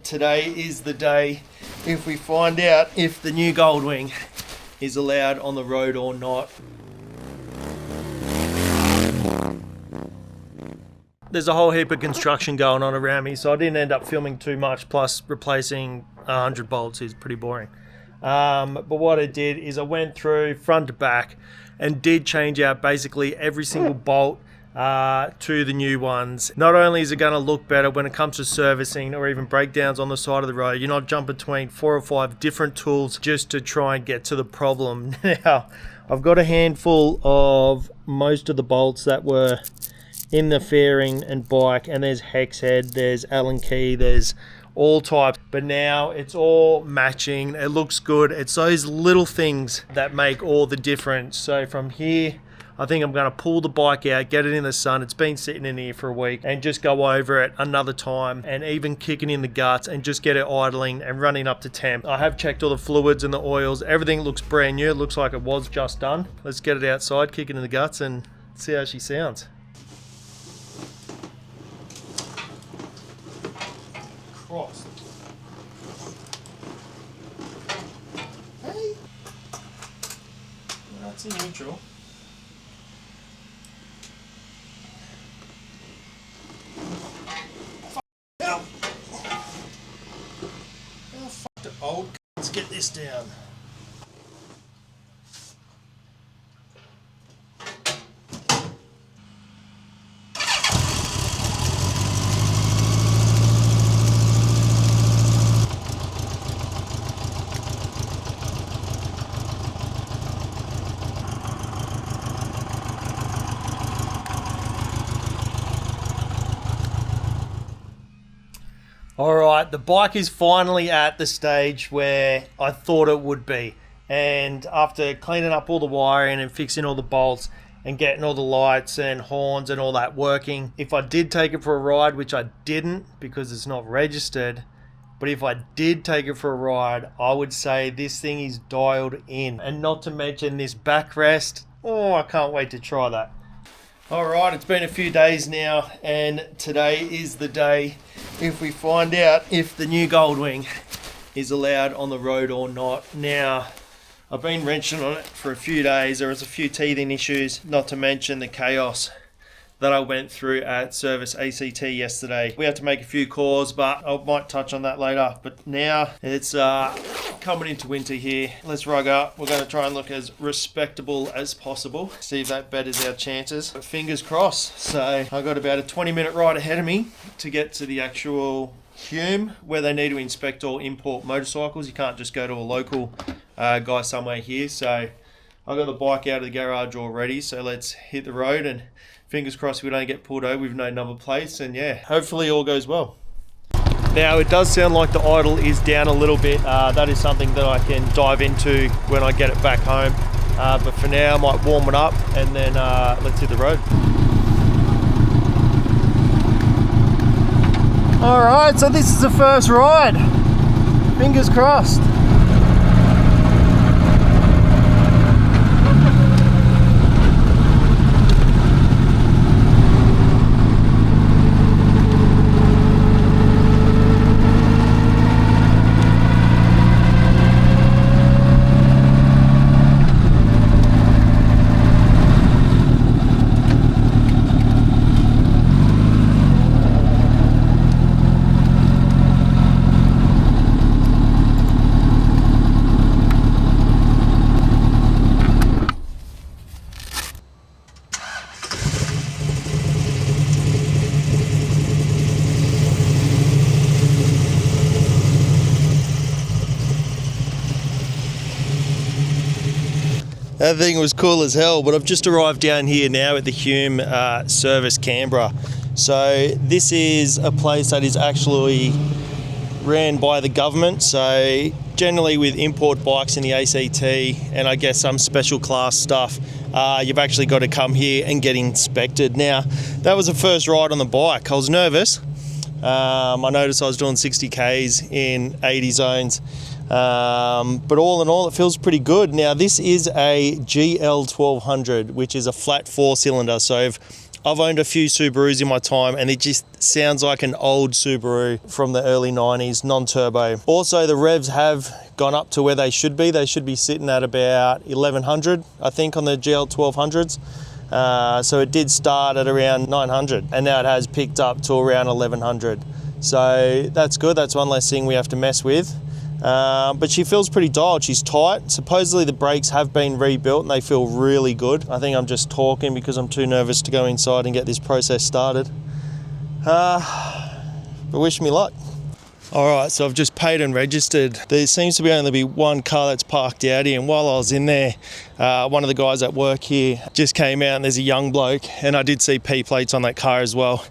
today is the day if we find out if the new Goldwing is allowed on the road or not. There's a whole heap of construction going on around me, so I didn't end up filming too much, plus replacing 100 bolts is pretty boring. But what I did is I went through front to back and did change out basically every single bolt to the new ones. Not only is it going to look better when it comes to servicing or even breakdowns on the side of the road, you're not jumping between 4 or 5 different tools just to try and get to the problem. Now, I've got a handful of most of the bolts that were in the fairing and bike, and there's hex head, there's Allen key, there's all types, but now it's all matching. It looks good. It's those little things that make all the difference. So from here, I think I'm going to pull the bike out, get it in the sun. It's been sitting in here for a week, and just go over it another time and even kicking in the guts and just get it idling and running up to temp. I have checked all the fluids and the oils. Everything looks brand new. It looks like it was just done. Let's get it outside, kick it in the guts, and see how she sounds. Crossed. Hey, that's in neutral. Help! Oh, fuck the old. Let's get this down. Alright, the bike is finally at the stage where I thought it would be. And after cleaning up all the wiring and fixing all the bolts and getting all the lights and horns and all that working, if I did take it for a ride, which I didn't because it's not registered, but if I did take it for a ride, I would say this thing is dialed in. And not to mention this backrest. Oh, I can't wait to try that. Alright, it's been a few days now, and today is the day if we find out if the new Goldwing is allowed on the road or not. Now, I've been wrenching on it for a few days. There was a few teething issues, not to mention the chaos that I went through at Service ACT yesterday. We had to make a few calls, but I might touch on that later. But now it's coming into winter here. Let's rug up. We're going to try and look as respectable as possible. See if that betters our chances. But fingers crossed. So I've got about a 20-minute ride ahead of me to get to the actual Hume where they need to inspect all import motorcycles. You can't just go to a local guy somewhere here. So I've got the bike out of the garage already. So let's hit the road and fingers crossed we don't get pulled over with no number plates, and yeah, hopefully all goes well. Now, it does sound like the idle is down a little bit. That is something that I can dive into when I get it back home. But for now, I might warm it up and then let's hit the road. All right, so this is the first ride. Fingers crossed. That thing was cool as hell, but I've just arrived down here now at the Hume Service Canberra. So this is a place that is actually ran by the government. So generally with import bikes in the ACT and I guess some special class stuff, you've actually got to come here and get inspected. Now, that was the first ride on the bike. I was nervous. I noticed I was doing 60 Ks in 80 zones. But all in all, it feels pretty good. Now, this is a GL1200, which is a flat 4-cylinder. So I've owned a few Subarus in my time and it just sounds like an old Subaru from the early 90s, non-turbo. Also, the revs have gone up to where they should be. They should be sitting at about 1100, I think, on the GL1200s. So it did start at around 900 and now it has picked up to around 1100. So that's good. That's one less thing we have to mess with. But she feels pretty dialed. She's tight. Supposedly the brakes have been rebuilt and they feel really good. I think I'm just talking because I'm too nervous to go inside and get this process started. But wish me luck. Alright, so I've just paid and registered. There seems to be only be one car that's parked out here, and while I was in there, one of the guys at work here just came out and there's a young bloke, and I did see P plates on that car as well.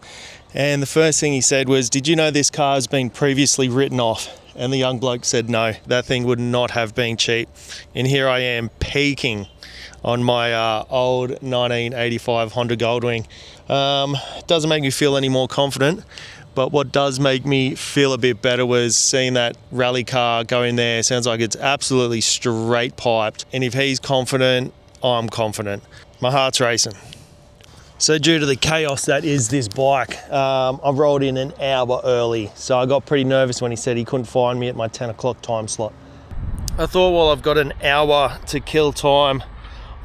And the first thing he said was, "Did you know this car has been previously written off?" And the young bloke said no, that thing would not have been cheap. And here I am peaking on my old 1985 Honda Goldwing. Doesn't make me feel any more confident, but what does make me feel a bit better was seeing that rally car go in there. Sounds like it's absolutely straight piped. And if he's confident, I'm confident. My heart's racing. So due to the chaos that is this bike, I rolled in an hour early. So I got pretty nervous when he said he couldn't find me at my 10 o'clock time slot. I thought, well, I've got an hour to kill time,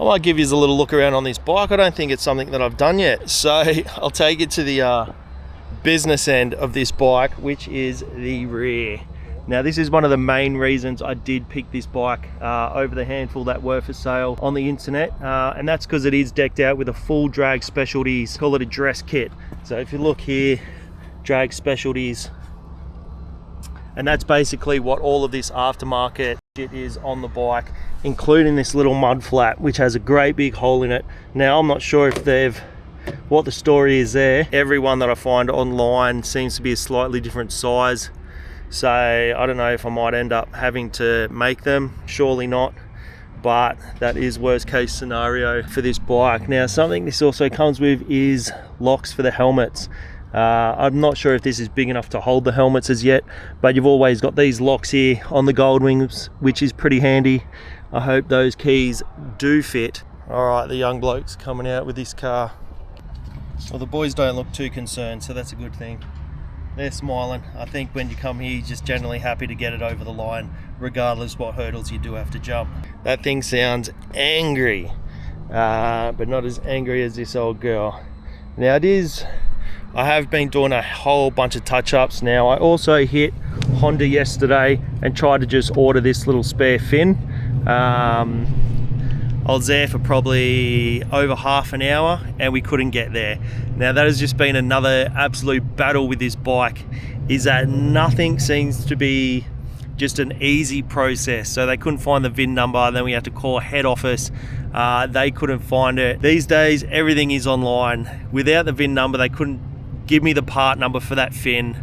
I might give you a little look around on this bike. I don't think it's something that I've done yet. So I'll take you to the business end of this bike, which is the rear. Now this is one of the main reasons I did pick this bike over the handful that were for sale on the internet, and that's because it is decked out with a full drag specialties, call it a dress kit. So if you look here, drag specialties, and that's basically what all of this aftermarket shit is on the bike, including this little mud flat which has a great big hole in it. Now I'm not sure if what the story is there. Everyone that I find online seems to be a slightly different size. So I don't know if I might end up having to make them, surely not, but that is worst case scenario for this bike. Now something this also comes with is locks for the helmets. I'm not sure if this is big enough to hold the helmets as yet, but you've always got these locks here on the Goldwings, which is pretty handy. I hope those keys do fit. All right, the young bloke's coming out with this car. Well, the boys don't look too concerned, so that's a good thing. They're smiling. I think when you come here, you're just generally happy to get it over the line, regardless what hurdles you do have to jump. That thing sounds angry, but not as angry as this old girl. Now I have been doing a whole bunch of touch-ups now. I also hit Honda yesterday and tried to just order this little spare fin. I was there for probably over half an hour and we couldn't get there. Now that has just been another absolute battle with this bike, is that nothing seems to be just an easy process. So they couldn't find the VIN number, then we had to call head office. They couldn't find it. These days everything is online. Without the VIN number, they couldn't give me the part number for that fin.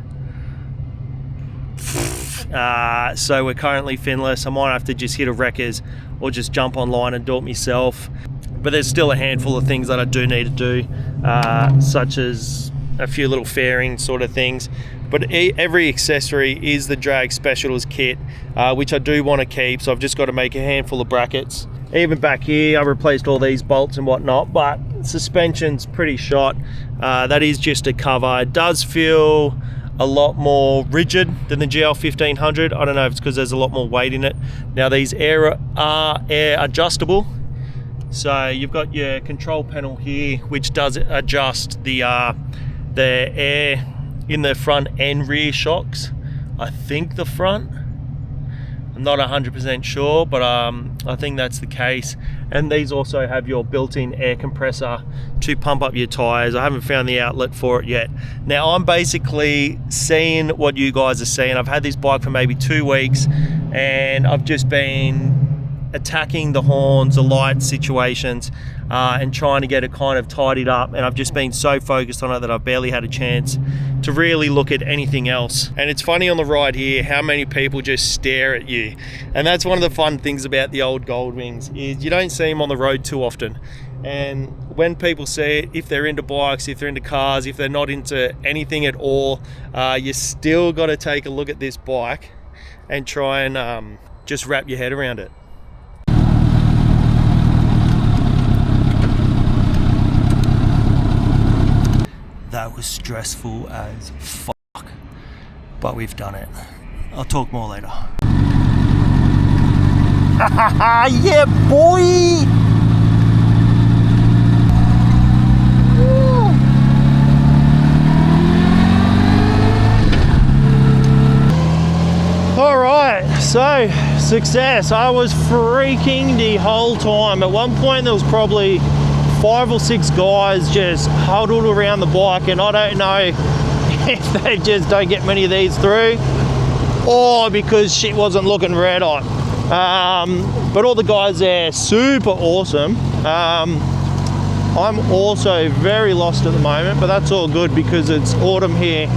So we're currently finless. I might have to just hit a wreckers or just jump online and do it myself. But there's still a handful of things that I do need to do, such as a few little fairing sort of things. But every accessory is the drag specials kit, which I do want to keep. So I've just got to make a handful of brackets. Even back here, I replaced all these bolts and whatnot, but suspension's pretty shot. That is just a cover. It does feel a lot more rigid than the GL1500. I don't know if it's because there's a lot more weight in it. Now these are air adjustable. So you've got your control panel here, which does adjust the air in the front and rear shocks. I think the front. I'm not 100% sure, but I think that's the case. And these also have your built-in air compressor to pump up your tires. I haven't found the outlet for it yet. Now I'm basically seeing what you guys are seeing. I've had this bike for maybe 2 weeks and I've just been attacking the horns, the light situations, and trying to get it kind of tidied up. And I've just been so focused on it that I've barely had a chance to really look at anything else. And it's funny on the ride here how many people just stare at you. And that's one of the fun things about the old Goldwings, is you don't see them on the road too often. And when people see it, if they're into bikes, if they're into cars, if they're not into anything at all, you still got to take a look at this bike and try and just wrap your head around it. That was stressful as fuck, but we've done it. I'll talk more later. Yeah, boy! Alright, so success. I was freaking the whole time. At one point there was probably 5 or 6 guys just huddled around the bike, and I don't know if they just don't get many of these through or because shit wasn't looking red hot. But all the guys there, super awesome. I'm also very lost at the moment, but that's all good because it's autumn here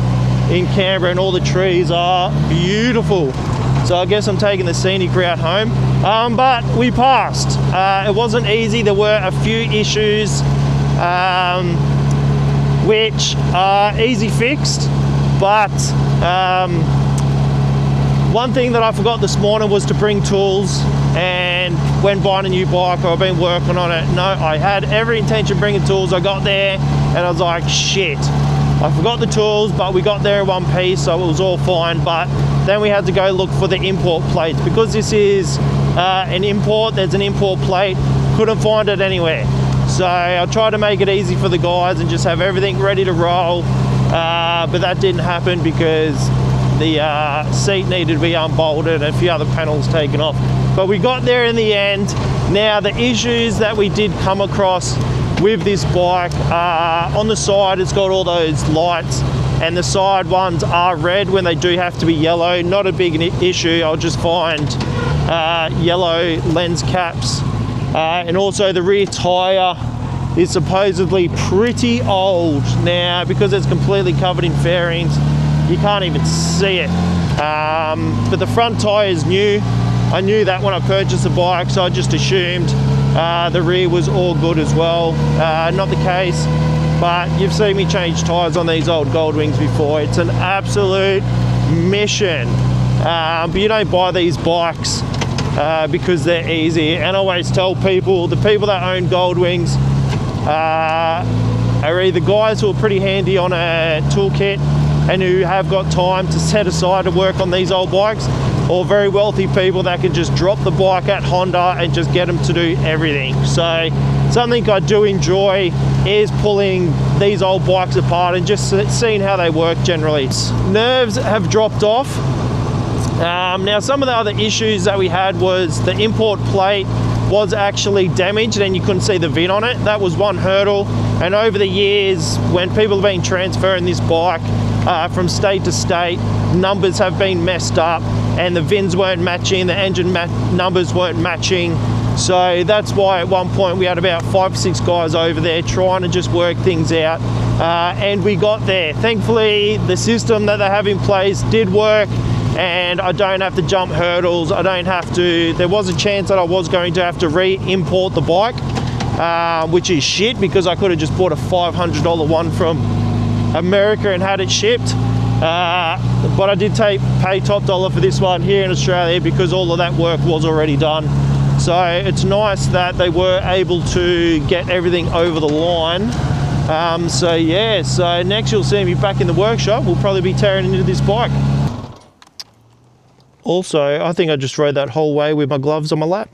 in Canberra and all the trees are beautiful. So I guess I'm taking the scenic route home. But we passed. It wasn't easy. There were a few issues which are easy fixed, but one thing that I forgot this morning was to bring tools, and when buying a new bike, or I've been working on it, no, I had every intention of bringing tools. I got there and I was like, shit, I forgot the tools, but we got there in one piece, so it was all fine. But then we had to go look for the import plates. Because this is an import, there's an import plate, couldn't find it anywhere. So I tried to make it easy for the guys and just have everything ready to roll, but that didn't happen because the seat needed to be unbolted and a few other panels taken off. But we got there in the end. Now the issues that we did come across with this bike, on the side it's got all those lights, and the side ones are red when they do have to be yellow. Not a big issue, I'll just find yellow lens caps. And also the rear tyre is supposedly pretty old now because it's completely covered in fairings. You can't even see it. But the front tyre is new. I knew that when I purchased the bike, so I just assumed the rear was all good as well. Not the case, but you've seen me change tyres on these old Goldwings before. It's an absolute mission. But you don't buy these bikes because they're easy. And I always tell people, the people that own Goldwings are either guys who are pretty handy on a toolkit and who have got time to set aside to work on these old bikes, or very wealthy people that can just drop the bike at Honda and just get them to do everything. So something I do enjoy is pulling these old bikes apart and just seeing how they work generally. Nerves have dropped off. Now some of the other issues that we had was the import plate was actually damaged and you couldn't see the VIN on it. That was one hurdle, and over the years when people have been transferring this bike from state to state, numbers have been messed up and the VINs weren't matching, the engine numbers weren't matching. So that's why at one point we had about 5 or 6 guys over there trying to just work things out, and we got there. Thankfully the system that they have in place did work, and I don't have to jump hurdles. I don't have to. There was a chance that I was going to have to re-import the bike, which is shit because I could have just bought a $500 one from America and had it shipped. But I did pay top dollar for this one here in Australia because all of that work was already done. So it's nice that they were able to get everything over the line. So yeah, so next you'll see me back in the workshop. We'll probably be tearing into this bike. Also, I think I just rode that whole way with my gloves on my lap.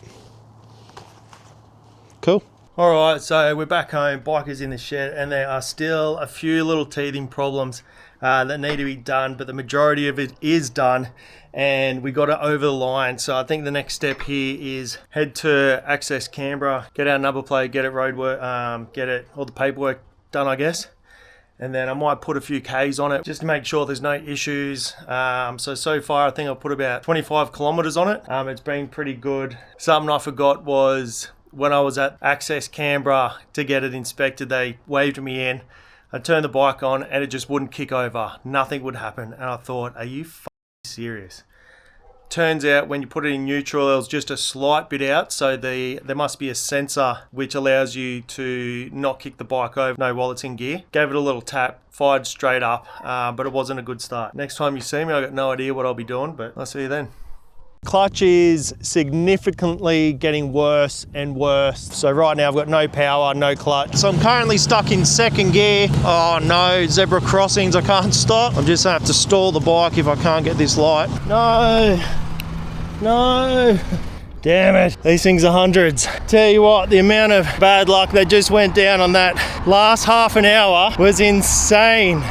Cool. All right, so we're back home, bike is in the shed, and there are still a few little teething problems that need to be done, but the majority of it is done, and we got it over the line. So I think the next step here is head to Access Canberra, get our number plate, get it roadwork, get it all the paperwork done, I guess. And then I might put a few Ks on it just to make sure there's no issues. So far I think I've put about 25 kilometers on it. It's been pretty good. Something I forgot was when I was at Access Canberra to get it inspected, they waved me in. I turned the bike on and it just wouldn't kick over. Nothing would happen. And I thought, are you serious? Turns out when you put it in neutral, there was just a slight bit out, so there must be a sensor which allows you to not kick the bike over while it's in gear. Gave it a little tap, fired straight up, but it wasn't a good start. Next time you see me, I got no idea what I'll be doing, but I'll see you then. Clutch is significantly getting worse and worse. So right now I've got no power, no clutch. So I'm currently stuck in second gear. Oh no, zebra crossings, I can't stop. I'm just gonna have to stall the bike if I can't get this light. No, no. Damn it, these things are hundreds. Tell you what, the amount of bad luck that just went down on that last half an hour was insane.